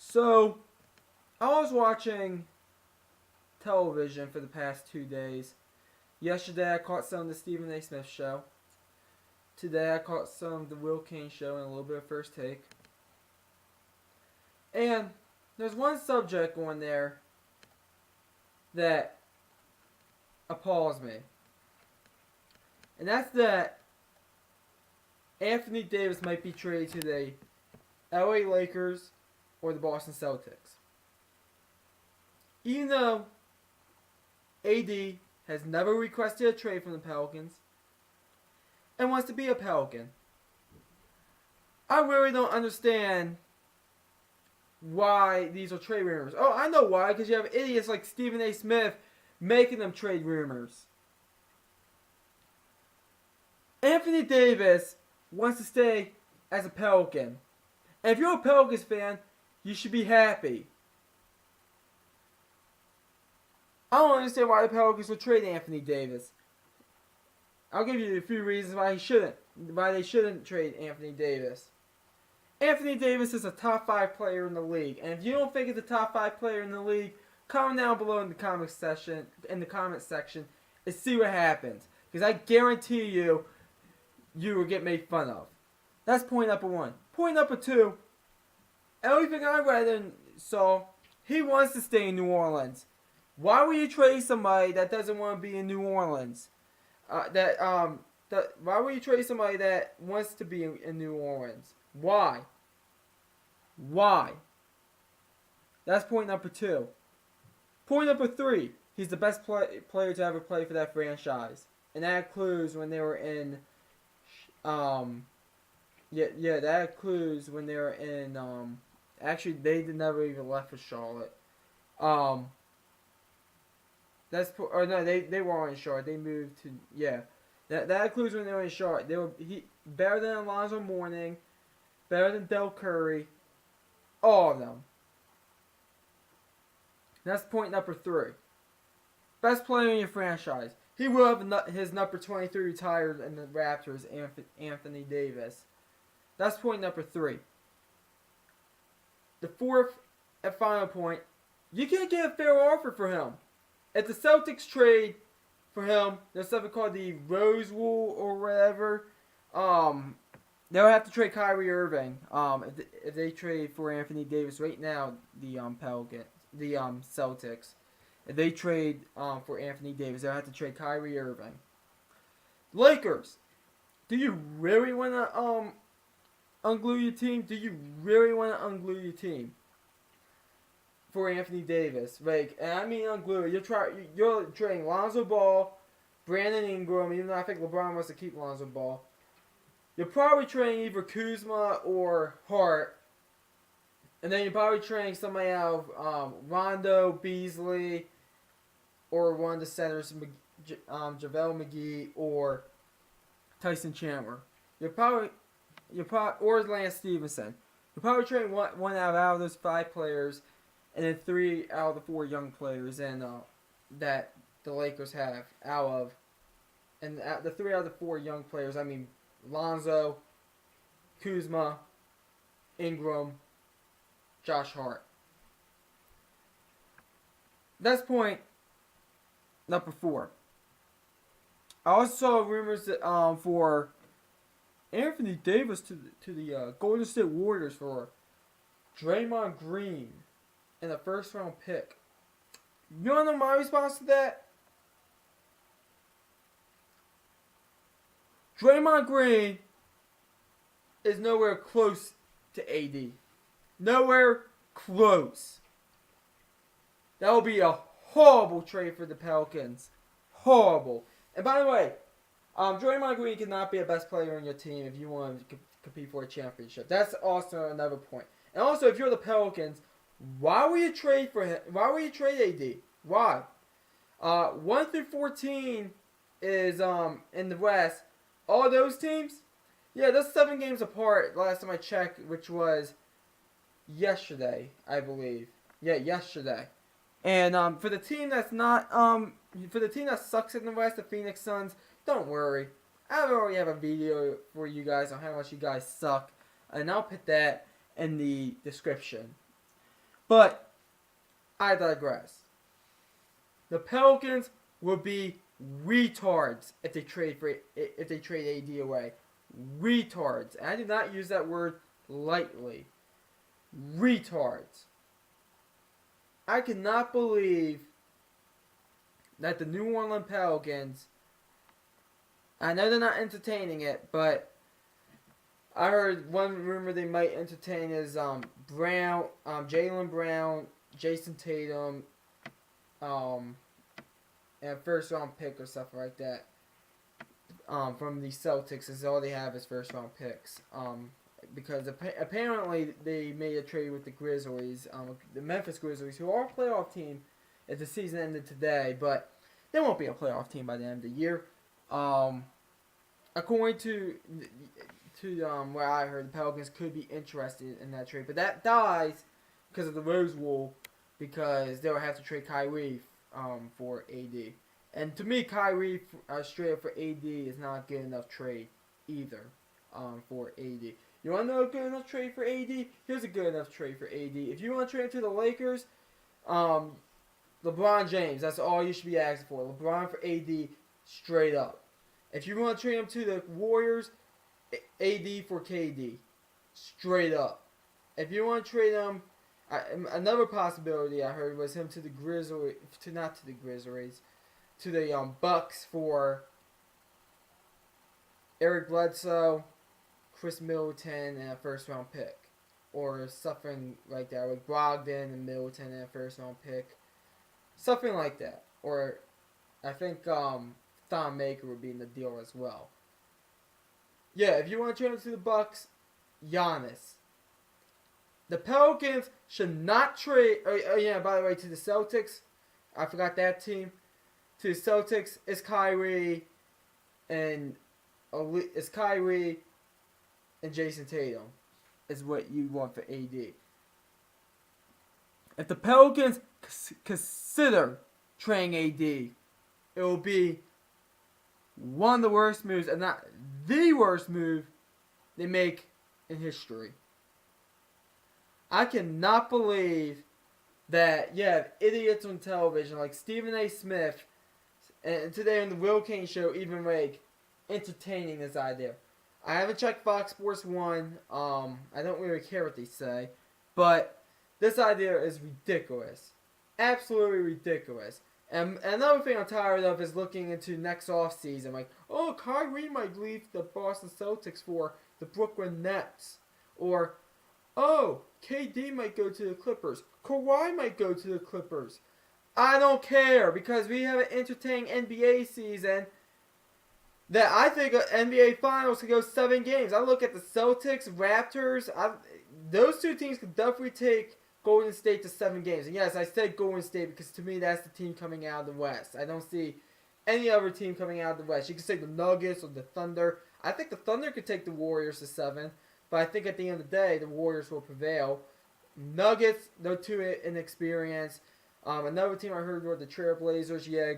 So, I was watching television for the past 2 days. Yesterday, I caught some of the Stephen A. Smith show. Today, I caught some of the Will Kane show and a little bit of First Take. And there's one subject on there that appalls me. And that's that Anthony Davis might be traded to the LA Lakers or the Boston Celtics. Even though AD has never requested a trade from the Pelicans and wants to be a Pelican, I really don't understand why these are trade rumors. Oh, I know why, because you have idiots like Stephen A. Smith making them trade rumors. Anthony Davis wants to stay as a Pelican. And if you're a Pelicans fan, you should be happy. I don't understand why the Pelicans would trade Anthony Davis. I'll give you a few reasons why they shouldn't trade Anthony Davis. Anthony Davis is a top 5 player in the league, and if you don't think he's a top 5 player in the league, comment down below in the comment section and see what happens. Because I guarantee you will get made fun of. That's point number 1. Point number 2, everything I read and saw, he wants to stay in New Orleans. Why would you trade somebody that doesn't want to be in New Orleans? Why would you trade somebody that wants to be in New Orleans? Why? That's point number 2. Point number 3, he's the best player to ever play for that franchise. And that includes when they were in, that includes when they were in, actually they never even left for Charlotte. They were in Charlotte. They moved to, That includes when they were in Charlotte. They were better than Alonzo Mourning, better than Del Curry, all of them. That's point number 3. Best player in your franchise. He will have his number 23 retired in the Raptors, Anthony Davis. That's point number 3. The fourth and final point, you can't get a fair offer for him. If the Celtics trade for him, there's something called the Rose Rule or whatever. They'll have to trade Kyrie Irving. If they trade for Anthony Davis right now, the Celtics. If they trade for Anthony Davis, they'll have to trade Kyrie Irving. Lakers, do you really want to unglue your team? Do you really want to unglue your team for Anthony Davis? Like, and I mean unglue. You're trading Lonzo Ball, Brandon Ingram, even though I think LeBron wants to keep Lonzo Ball. You're probably trading either Kuzma or Hart. And then you're probably trading somebody out of Rondo, Beasley, or one of the centers, JaVale McGee, or Tyson Chandler. Or Lance Stevenson. You're probably trading one out of those 5 players, and then 3 out of the 4 young players that the Lakers have out of. And the 3 out of the 4 young players, I mean Lonzo, Kuzma, Ingram, Josh Hart. That's point number 4. I also saw rumors that for Anthony Davis to the Golden State Warriors for Draymond Green and a first round pick. You wanna know my response to that? Draymond Green is nowhere close to AD. Nowhere close. That would be a horrible trade for the Pelicans. Horrible. And by the way, Draymond Green cannot be a best player on your team if you want to compete for a championship. That's also another point. And also, if you're the Pelicans, why would you trade for him? Why would you trade AD? Why? 1 through 14 is in the West. All those teams, they're 7 games apart. Last time I checked, which was yesterday, I believe. Yesterday. And for the team that's not for the team that sucks in the West, the Phoenix Suns, don't worry. I already have a video for you guys on how much you guys suck, and I'll put that in the description. But I digress. The Pelicans will be retards if they trade AD away. Retards. And I do not use that word lightly. Retards. I cannot believe that the New Orleans Pelicans, I know they're not entertaining it, but I heard one rumor they might entertain is Jaylen Brown, Jason Tatum, and a first round pick or stuff like that. From the Celtics, is all they have is first round picks. Because apparently they made a trade with the Grizzlies, the Memphis Grizzlies, who are a playoff team if the season ended today, but they won't be a playoff team by the end of the year. According to where I heard, the Pelicans could be interested in that trade, but that dies because of the Rose Rule, because they'll have to trade Kyrie for AD. And to me, Kyrie straight up for AD is not a good enough trade either for AD. You want to know a good enough trade for AD? Here's a good enough trade for AD. If you want to trade to the Lakers, LeBron James, that's all you should be asking for. LeBron for AD, straight up. If you want to trade him to the Warriors, AD for KD, straight up. If you want to trade him, another possibility I heard was him to the Grizzlies, to the Bucks for Eric Bledsoe, Chris Middleton, and a first round pick, or something like that, with Brogdon and Middleton and a first round pick, something like that. Or I think Thon Maker would be in the deal as well. Yeah, if you want to trade him to the Bucks, Giannis. The Pelicans should not trade. Oh yeah, by the way, to the Celtics, I forgot that team. To the Celtics, it's Kyrie and Jason Tatum is what you want for AD. If the Pelicans consider trading AD, it will be one of the worst moves, and not the worst move they make in history. I cannot believe that you have idiots on television like Stephen A. Smith, and today on the Will King Show, even like entertaining this idea. I haven't checked Fox Sports 1. I don't really care what they say, but this idea is ridiculous, absolutely ridiculous. And another thing I'm tired of is looking into next offseason. Like, oh, Kyrie might leave the Boston Celtics for the Brooklyn Nets. Or, oh, KD might go to the Clippers. Kawhi might go to the Clippers. I don't care, because we have an entertaining NBA season that I think NBA Finals could go 7 games. I look at the Celtics, Raptors. Those two teams could definitely take Golden State to 7 games. And yes, I said Golden State because to me that's the team coming out of the West. I don't see any other team coming out of the West. You could say the Nuggets or the Thunder. I think the Thunder could take the Warriors to 7. But I think at the end of the day, the Warriors will prevail. Nuggets, they're too inexperienced. Another team I heard were the Trailblazers. Yeah,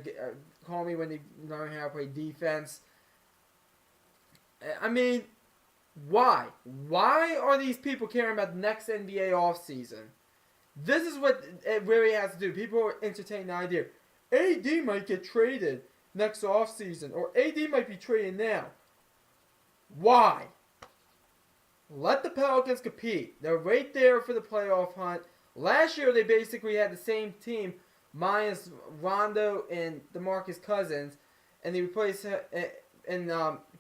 call me when they learn how to play defense. I mean, why? Why are these people caring about the next NBA offseason? This is what it really has to do. People are entertaining the idea. AD might get traded next offseason, or AD might be traded now. Why? Let the Pelicans compete. They're right there for the playoff hunt. Last year, they basically had the same team, minus Rondo and DeMarcus Cousins, and they replaced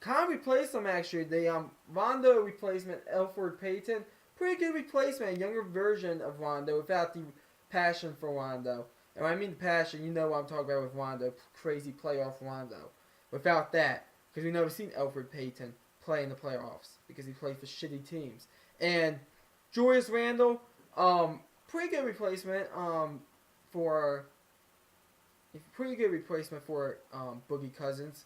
kind of replaced them actually. The Rondo replacement, Elfrid Payton, pretty good replacement, a younger version of Rondo without the passion for Rondo. And when I mean the passion, you know what I'm talking about with Rondo, crazy playoff Rondo. Without that, because we've never seen Elfrid Payton play in the playoffs because he played for shitty teams. And Julius Randle, pretty good replacement for Boogie Cousins.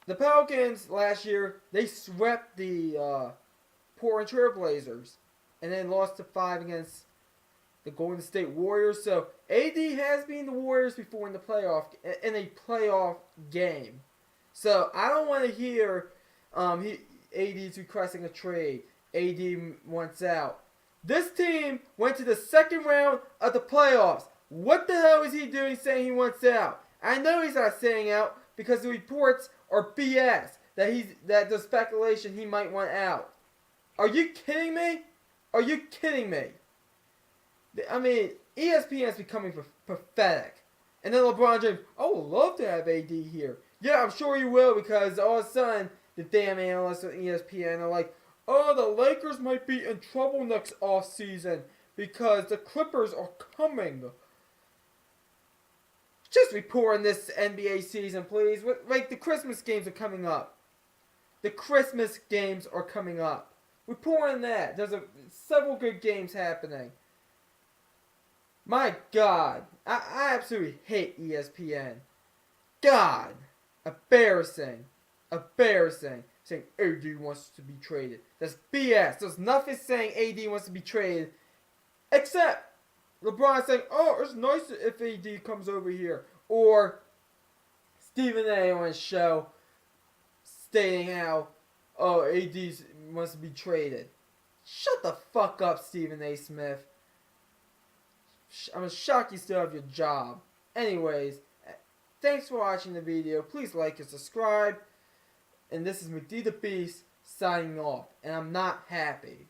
The Pelicans last year, they swept the Portland Trailblazers and then lost to 5 against the Golden State Warriors. So AD has been the Warriors before in a playoff game. So I don't want to hear AD's requesting a trade. AD wants out. This team went to the second round of the playoffs. What the hell is he doing saying he wants out? I know he's not saying out because the reports are BS that the speculation he might want out. Are you kidding me? Are you kidding me? I mean, ESPN is becoming pathetic. And then LeBron James, I would love to have AD here. Yeah, I'm sure you will because all of a sudden the damn analysts on ESPN are like, oh, the Lakers might be in trouble next offseason because the Clippers are coming. Just reporting this NBA season, please. Like, the Christmas games are coming up. The Christmas games are coming up. Reporting that. There's several good games happening. My God. I absolutely hate ESPN. God. Embarrassing. Embarrassing. Saying AD wants to be traded. That's BS. There's nothing saying AD wants to be traded. Except LeBron saying, oh, it's nice if AD comes over here. Or Stephen A. on his show stating how, oh, AD wants to be traded. Shut the fuck up, Stephen A. Smith. I'm shocked you still have your job. Anyways, thanks for watching the video. Please like and subscribe. And this is McD the Beast signing off. And I'm not happy.